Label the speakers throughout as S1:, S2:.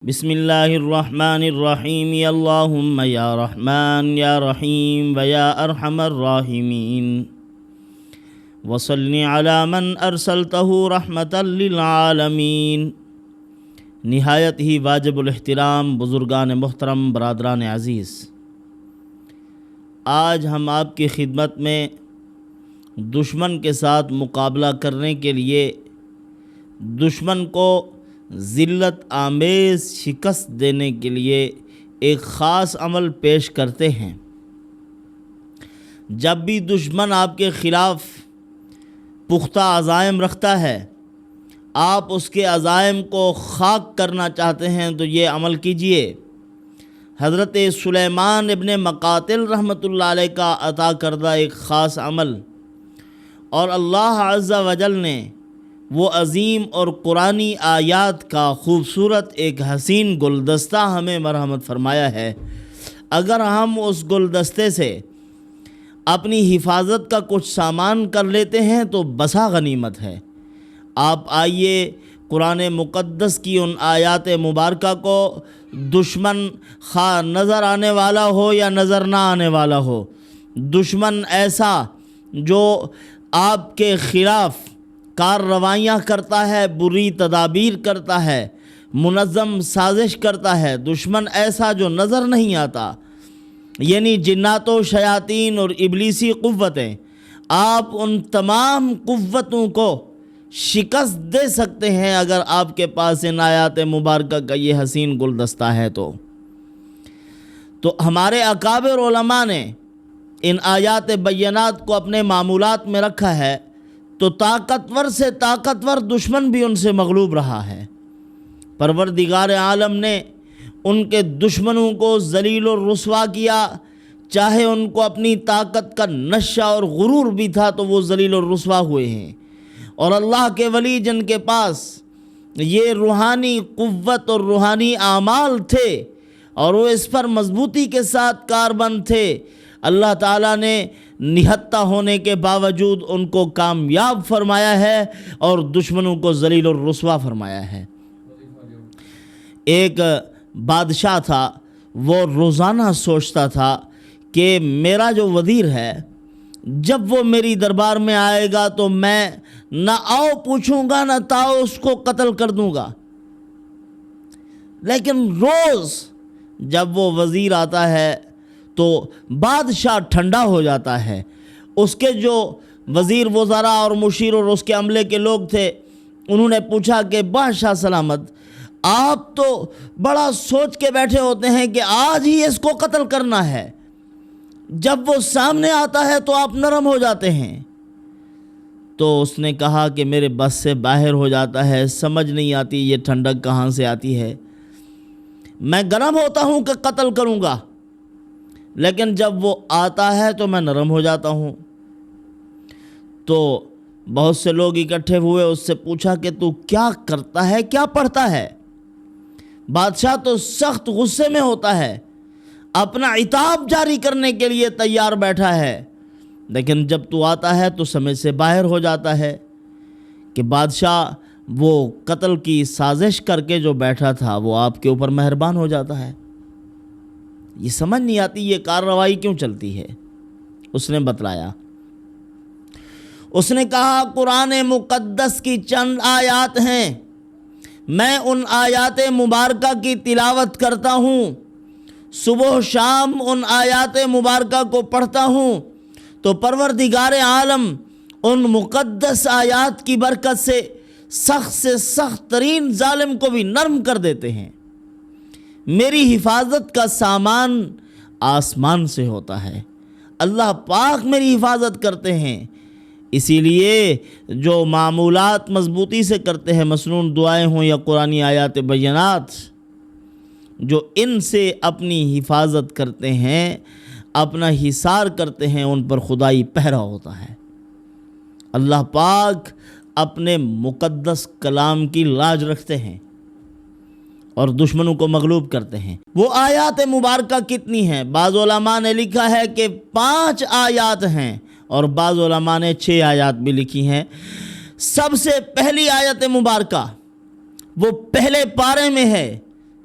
S1: بسم اللہ الرحمن الرحیم اللہم یا رحمن یا رحیم ویا ارحم الراحمین وصلی علی من ارسلتہ رحمتا للعالمین۔ نہایت ہی واجب الاحترام بزرگان محترم، برادران عزیز، آج ہم آپ کی خدمت میں دشمن کے ساتھ مقابلہ کرنے کے لیے دشمن کو ذلت آمیز شکست دینے کے لیے ایک خاص عمل پیش کرتے ہیں۔ جب بھی دشمن آپ کے خلاف پختہ عزائم رکھتا ہے، آپ اس کے عزائم کو خاک کرنا چاہتے ہیں تو یہ عمل کیجئے۔ حضرت سلیمان ابن مقاتل رحمۃ اللہ علیہ کا عطا کردہ ایک خاص عمل، اور اللہ عز و جل نے وہ عظیم اور قرآنی آیات کا خوبصورت ایک حسین گلدستہ ہمیں مرحمت فرمایا ہے۔ اگر ہم اس گلدستے سے اپنی حفاظت کا کچھ سامان کر لیتے ہیں تو بسا غنیمت ہے۔ آپ آئیے قرآن مقدس کی ان آیات مبارکہ کو، دشمن خواہ نظر آنے والا ہو یا نظر نہ آنے والا ہو، دشمن ایسا جو آپ کے خلاف کارروائیاں کرتا ہے، بری تدابیر کرتا ہے، منظم سازش کرتا ہے، دشمن ایسا جو نظر نہیں آتا، یعنی جنات و شیاطین اور ابلیسی قوتیں، آپ ان تمام قوتوں کو شکست دے سکتے ہیں اگر آپ کے پاس ان آیات مبارکہ کا یہ حسین گلدستہ ہے تو ہمارے اکابر علماء نے ان آیات بینات کو اپنے معمولات میں رکھا ہے، تو طاقتور سے طاقتور دشمن بھی ان سے مغلوب رہا ہے۔ پروردگار عالم نے ان کے دشمنوں کو ذلیل و رسوا کیا، چاہے ان کو اپنی طاقت کا نشہ اور غرور بھی تھا تو وہ ذلیل و رسوا ہوئے ہیں۔ اور اللہ کے ولی جن کے پاس یہ روحانی قوت اور روحانی اعمال تھے اور وہ اس پر مضبوطی کے ساتھ کاربند تھے، اللہ تعالیٰ نے نہتہ ہونے کے باوجود ان کو کامیاب فرمایا ہے اور دشمنوں کو ذلیل اور رسوا فرمایا ہے۔ ایک بادشاہ تھا، وہ روزانہ سوچتا تھا کہ میرا جو وزیر ہے جب وہ میری دربار میں آئے گا تو میں نہ آؤ پوچھوں گا نہ تاؤ اس کو قتل کر دوں گا، لیکن روز جب وہ وزیر آتا ہے تو بادشاہ ٹھنڈا ہو جاتا ہے۔ اس کے جو وزیر وزراء اور مشیر اور اس کے عملے کے لوگ تھے، انہوں نے پوچھا کہ بادشاہ سلامت، آپ تو بڑا سوچ کے بیٹھے ہوتے ہیں کہ آج ہی اس کو قتل کرنا ہے، جب وہ سامنے آتا ہے تو آپ نرم ہو جاتے ہیں۔ تو اس نے کہا کہ میرے بس سے باہر ہو جاتا ہے، سمجھ نہیں آتی یہ ٹھنڈک کہاں سے آتی ہے، میں گرم ہوتا ہوں کہ قتل کروں گا، لیکن جب وہ آتا ہے تو میں نرم ہو جاتا ہوں۔ تو بہت سے لوگ اکٹھے ہوئے، اس سے پوچھا کہ تو کیا کرتا ہے، کیا پڑھتا ہے؟ بادشاہ تو سخت غصے میں ہوتا ہے، اپنا عتاب جاری کرنے کے لیے تیار بیٹھا ہے، لیکن جب تو آتا ہے تو سمجھ سے باہر ہو جاتا ہے کہ بادشاہ وہ قتل کی سازش کر کے جو بیٹھا تھا وہ آپ کے اوپر مہربان ہو جاتا ہے۔ یہ سمجھ نہیں آتی یہ کارروائی کیوں چلتی ہے۔ اس نے بتلایا، اس نے کہا قرآن مقدس کی چند آیات ہیں، میں ان آیات مبارکہ کی تلاوت کرتا ہوں، صبح و شام ان آیات مبارکہ کو پڑھتا ہوں تو پروردگار عالم ان مقدس آیات کی برکت سے سخت ترین ظالم کو بھی نرم کر دیتے ہیں۔ میری حفاظت کا سامان آسمان سے ہوتا ہے، اللہ پاک میری حفاظت کرتے ہیں، اسی لیے جو معمولات مضبوطی سے کرتے ہیں، مسنون دعائیں ہوں یا قرآنی آیات بینات، جو ان سے اپنی حفاظت کرتے ہیں، اپنا حصار کرتے ہیں، ان پر خدائی پہرا ہوتا ہے۔ اللہ پاک اپنے مقدس کلام کی لاج رکھتے ہیں اور دشمنوں کو مغلوب کرتے ہیں۔ وہ آیات مبارکہ کتنی ہیں؟ بعض علماء نے لکھا ہے کہ 5 آیات ہیں اور بعض علماء نے 6 آیات بھی لکھی ہیں۔ سب سے پہلی آیت مبارکہ وہ پہلے پارے میں ہے،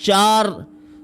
S1: 4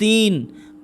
S1: 3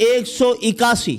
S1: 181।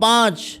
S1: 5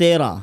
S1: 13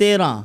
S1: 13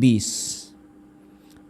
S1: 20।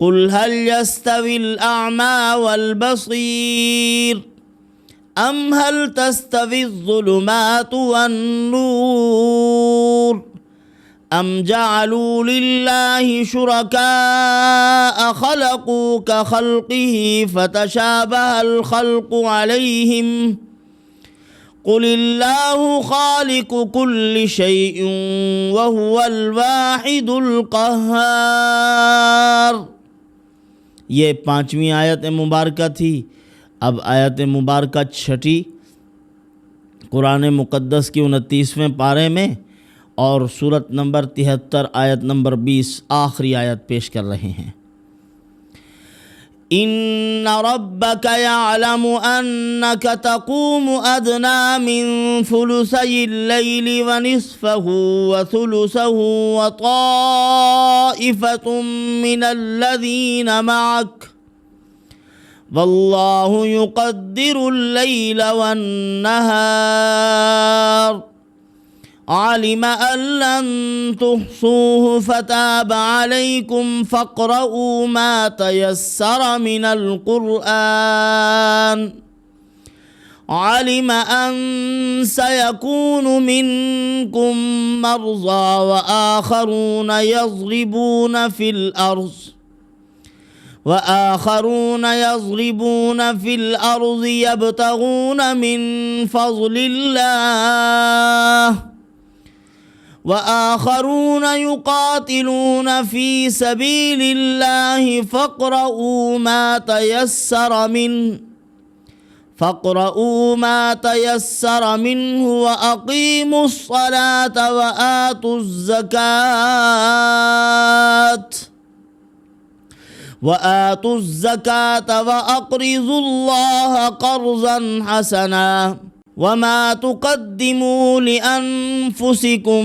S1: قل هل يستوي الأعمى والبصير أم هل تستوي الظلمات والنور أم جعلوا لله شركاء خلقوا كخلقه فتشابه الخلق عليهم قل الله خالق كل شيء وهو الواحد القهار۔ یہ 5ویں آیت مبارکہ تھی۔ اب آیت مبارکہ 6 قرآن مقدس کی 29ویں پارے میں اور سورت نمبر 73 آیت نمبر 20 آخری آیت پیش کر رہے ہیں۔ ان ربك يعلم انك تقوم ادنى من ثلثي الليل ونصفه وثلثه وطائفة من الذين معك والله يقدر الليل والنهار علم أن لن تحصوه فتاب عليكم فاقرؤوا ما تيسر من القرآن علم أن سيكون منكم مرضى وآخرون يضربون في الأرض يبتغون من فضل الله وآخرون يقاتلون في سبيل الله فاقرؤوا ما تيسر منه وأقيموا الصلاة وآتوا الزكاة وأقرضوا الله قرضا حسنا وما تقدموا لأنفسكم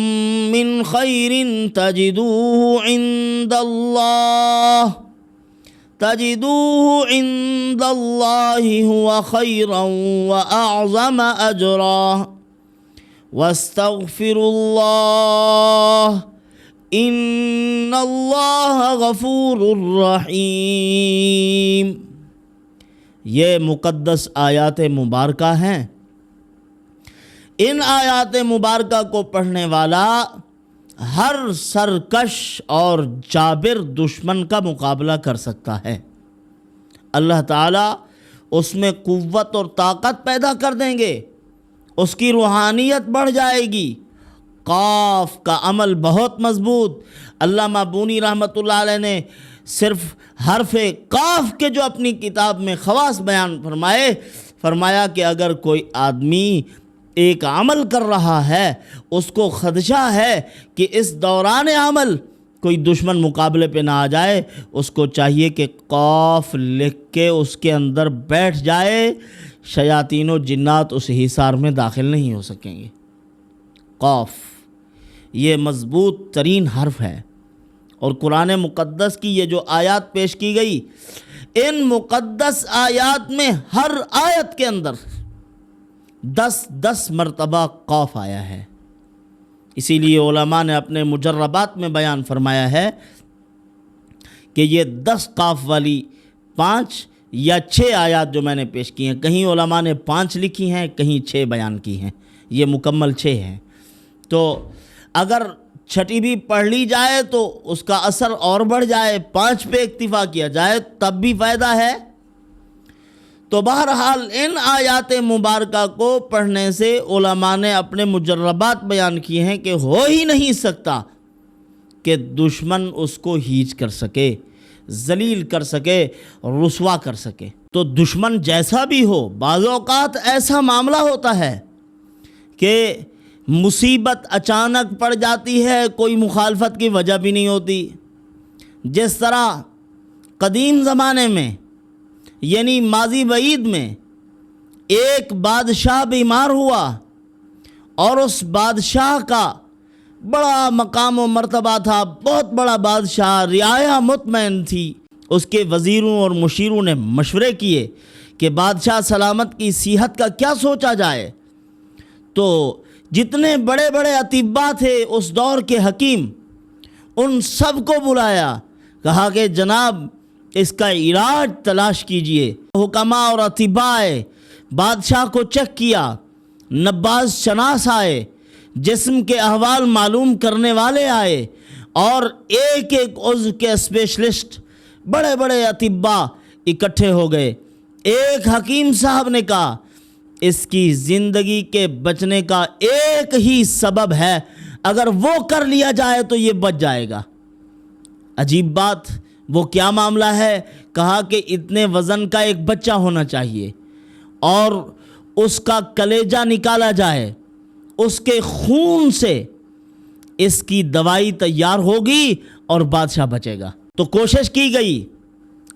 S1: من خير تجدوه عند الله هو خيرا وأعظم أجرا واستغفروا الله إن الله غفور رحيم۔ یہ مقدس آیات مبارکہ ہیں۔ ان آیات مبارکہ کو پڑھنے والا ہر سرکش اور جابر دشمن کا مقابلہ کر سکتا ہے۔ اللہ تعالیٰ اس میں قوت اور طاقت پیدا کر دیں گے، اس کی روحانیت بڑھ جائے گی۔ قاف کا عمل بہت مضبوط۔ علامہ بونی رحمۃ اللہ علیہ نے صرف حرف قاف کے جو اپنی کتاب میں خواص بیان فرمایا کہ اگر کوئی آدمی ایک عمل کر رہا ہے، اس کو خدشہ ہے کہ اس دوران عمل کوئی دشمن مقابلے پہ نہ آ جائے، اس کو چاہیے کہ قاف لکھ کے اس کے اندر بیٹھ جائے، شیاطین و جنات اس حصار میں داخل نہیں ہو سکیں گے۔ قاف یہ مضبوط ترین حرف ہے، اور قرآن مقدس کی یہ جو آیات پیش کی گئی، ان مقدس آیات میں ہر آیت کے اندر 10 مرتبہ قاف آیا ہے۔ اسی لیے علماء نے اپنے مجربات میں بیان فرمایا ہے کہ یہ 10 قاف والی 5 یا 6 آیات جو میں نے پیش کی ہیں، کہیں علماء نے 5 لکھی ہیں، کہیں 6 بیان کی ہیں، یہ مکمل 6 ہیں۔ تو اگر 6 بھی پڑھ لی جائے تو اس کا اثر اور بڑھ جائے، 5 پہ اکتفا کیا جائے تب بھی فائدہ ہے۔ تو بہرحال ان آیات مبارکہ کو پڑھنے سے علماء نے اپنے مجربات بیان کیے ہیں کہ ہو ہی نہیں سکتا کہ دشمن اس کو ہیچ کر سکے، ذلیل کر سکے، رسوا کر سکے۔ تو دشمن جیسا بھی ہو، بعض اوقات ایسا معاملہ ہوتا ہے کہ مصیبت اچانک پڑ جاتی ہے، کوئی مخالفت کی وجہ بھی نہیں ہوتی۔ جس طرح قدیم زمانے میں، یعنی ماضی بعید میں، ایک بادشاہ بیمار ہوا اور اس بادشاہ کا بڑا مقام و مرتبہ تھا، بہت بڑا بادشاہ، رعایا مطمئن تھی۔ اس کے وزیروں اور مشیروں نے مشورے کیے کہ بادشاہ سلامت کی صحت کا کیا سوچا جائے۔ تو جتنے بڑے بڑے اطباء تھے اس دور کے حکیم، ان سب کو بلایا، کہا کہ جناب اس کا علاج تلاش کیجئے۔ حکما اور اطباء بادشاہ کو چیک کیا، نباز شناس آئے، جسم کے احوال معلوم کرنے والے آئے، اور ایک ایک عضو کے اسپیشلسٹ بڑے بڑے اطباء اکٹھے ہو گئے۔ ایک حکیم صاحب نے کہا اس کی زندگی کے بچنے کا ایک ہی سبب ہے، اگر وہ کر لیا جائے تو یہ بچ جائے گا۔ عجیب بات، وہ کیا معاملہ ہے؟ کہا کہ اتنے وزن کا ایک بچہ ہونا چاہیے اور اس کا کلیجہ نکالا جائے، اس کے خون سے اس کی دوائی تیار ہوگی اور بادشاہ بچے گا۔ تو کوشش کی گئی،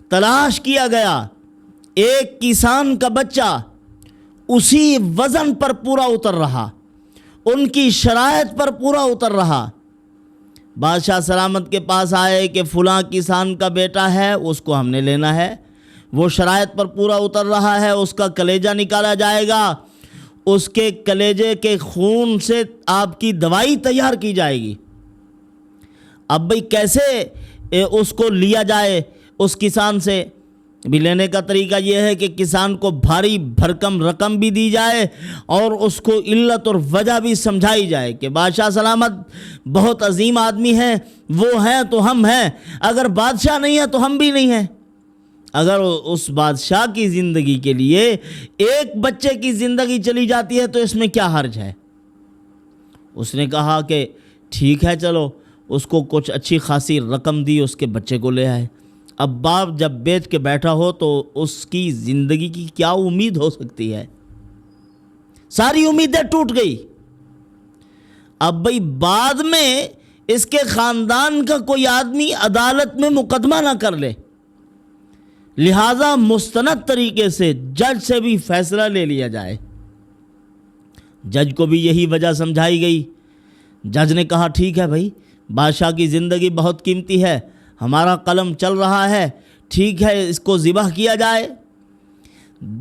S1: تلاش کیا گیا، ایک کسان کا بچہ اسی وزن پر پورا اتر رہا، ان کی شرائط پر پورا اتر رہا۔ بادشاہ سلامت کے پاس آئے کہ فلاں کسان کا بیٹا ہے، اس کو ہم نے لینا ہے، وہ شرائط پر پورا اتر رہا ہے، اس کا کلیجہ نکالا جائے گا، اس کے کلیجے کے خون سے آپ کی دوائی تیار کی جائے گی۔ اب بھئی کیسے اس کو لیا جائے اس کسان سے؟ بھی لینے کا طریقہ یہ ہے کہ کسان کو بھاری بھرکم رقم بھی دی جائے اور اس کو علت اور وجہ بھی سمجھائی جائے کہ بادشاہ سلامت بہت عظیم آدمی ہیں، وہ ہیں تو ہم ہیں، اگر بادشاہ نہیں ہے تو ہم بھی نہیں ہیں۔ اگر اس بادشاہ کی زندگی کے لیے ایک بچے کی زندگی چلی جاتی ہے تو اس میں کیا حرج ہے؟ اس نے کہا کہ ٹھیک ہے، چلو، اس کو کچھ اچھی خاصی رقم دی، اس کے بچے کو لے آئے۔ اب باپ جب بیچ کے بیٹھا ہو تو اس کی زندگی کی کیا امید ہو سکتی ہے؟ ساری امیدیں ٹوٹ گئی۔ اب بھئی بعد میں اس کے خاندان کا کوئی آدمی عدالت میں مقدمہ نہ کر لے، لہٰذا مستند طریقے سے جج سے بھی فیصلہ لے لیا جائے۔ جج کو بھی یہی وجہ سمجھائی گئی۔ جج نے کہا ٹھیک ہے بھائی، بادشاہ کی زندگی بہت قیمتی ہے، ہمارا قلم چل رہا ہے، ٹھیک ہے، اس کو ذبح کیا جائے۔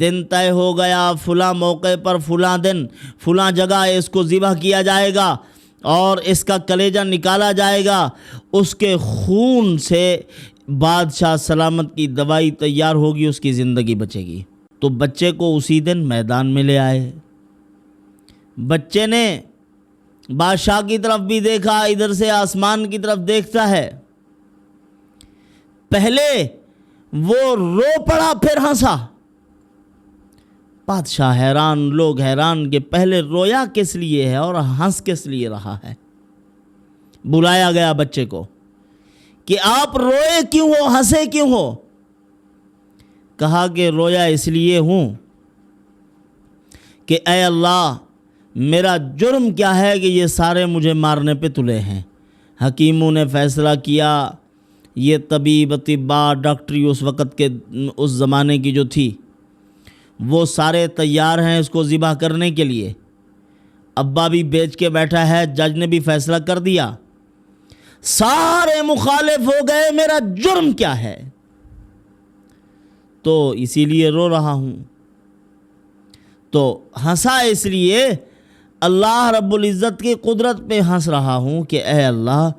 S1: دن طے ہو گیا، فلاں موقع پر فلاں دن فلاں جگہ اس کو ذبح کیا جائے گا اور اس کا کلیجہ نکالا جائے گا، اس کے خون سے بادشاہ سلامت کی دوائی تیار ہوگی، اس کی زندگی بچے گی۔ تو بچے کو اسی دن میدان میں لے آئے۔ بچے نے بادشاہ کی طرف بھی دیکھا، ادھر سے آسمان کی طرف دیکھتا ہے۔ پہلے وہ رو پڑا، پھر ہنسا۔ بادشاہ حیران، لوگ حیران کہ پہلے رویا کس لیے ہے اور ہنس کس لیے رہا ہے۔ بلایا گیا بچے کو کہ آپ روئے کیوں ہو، ہنسے کیوں ہو؟ کہا کہ رویا اس لیے ہوں کہ اے اللہ، میرا جرم کیا ہے کہ یہ سارے مجھے مارنے پہ تلے ہیں۔ حکیموں نے فیصلہ کیا، یہ طبیب، اطباء، ڈاکٹری اس وقت کے، اس زمانے کی جو تھی، وہ سارے تیار ہیں اس کو ذبح کرنے کے لیے۔ ابا بھی بیچ کے بیٹھا ہے، جج نے بھی فیصلہ کر دیا، سارے مخالف ہو گئے، میرا جرم کیا ہے؟ تو اسی لیے رو رہا ہوں۔ تو ہنسا اس لیے اللہ رب العزت کی قدرت پہ ہنس رہا ہوں کہ اے اللہ،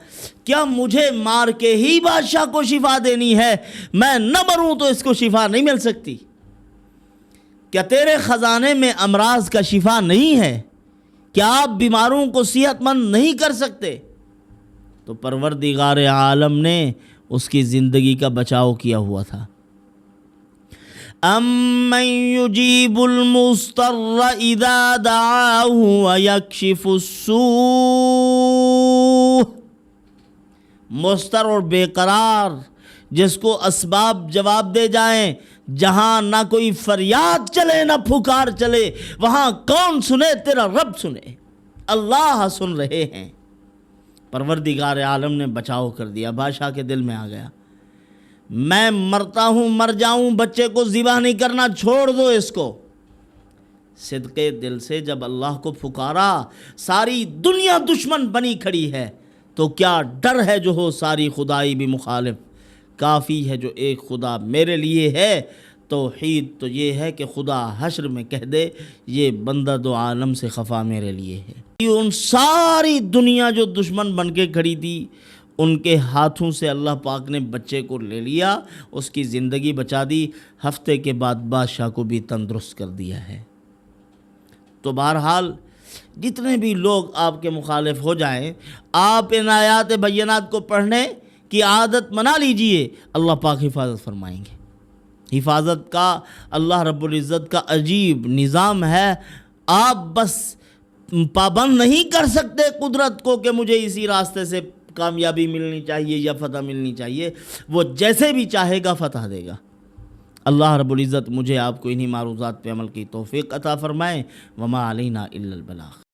S1: کیا مجھے مار کے ہی بادشاہ کو شفا دینی ہے؟ میں نہ مروں تو اس کو شفا نہیں مل سکتی؟ کیا تیرے خزانے میں امراض کا شفا نہیں ہے؟ کیا آپ بیماروں کو صحت مند نہیں کر سکتے؟ تو پروردگار عالم نے اس کی زندگی کا بچاؤ کیا ہوا تھا۔ امن یجیب المضطر اذا دعاہ ویکشف السوء، مضطر اور بے قرار جس کو اسباب جواب دے جائیں، جہاں نہ کوئی فریاد چلے نہ پھکار چلے، وہاں کون سنے؟ تیرا رب سنے، اللہ سن رہے ہیں۔ پروردگار عالم نے بچاؤ کر دیا۔ بادشاہ کے دل میں آ گیا، میں مرتا ہوں، مر جاؤں، بچے کو ذبح نہیں کرنا، چھوڑ دو اس کو۔ صدقے دل سے جب اللہ کو پکارا، ساری دنیا دشمن بنی کھڑی ہے، تو کیا ڈر ہے جو ہو ساری خدائی بھی مخالف؟ کافی ہے جو ایک خدا میرے لیے ہے۔ توحید تو یہ ہے کہ خدا حشر میں کہہ دے یہ بندہ دو عالم سے خفا میرے لیے ہے۔ ان ساری دنیا جو دشمن بن کے کھڑی تھی، ان کے ہاتھوں سے اللہ پاک نے بچے کو لے لیا، اس کی زندگی بچا دی، ہفتے کے بعد بادشاہ کو بھی تندرست کر دیا ہے۔ تو بہرحال جتنے بھی لوگ آپ کے مخالف ہو جائیں، آپ ان آیات بینات کو پڑھنے کی عادت بنا لیجئے، اللہ پاک حفاظت فرمائیں گے۔ حفاظت کا اللہ رب العزت کا عجیب نظام ہے، آپ بس پابند نہیں کر سکتے قدرت کو کہ مجھے اسی راستے سے کامیابی ملنی چاہیے یا فتح ملنی چاہیے، وہ جیسے بھی چاہے گا فتح دے گا۔ اللہ رب العزت مجھے آپ کو انہی معروضات پہ عمل کی توفیق عطا فرمائے۔ وما علینا الا البلاغ۔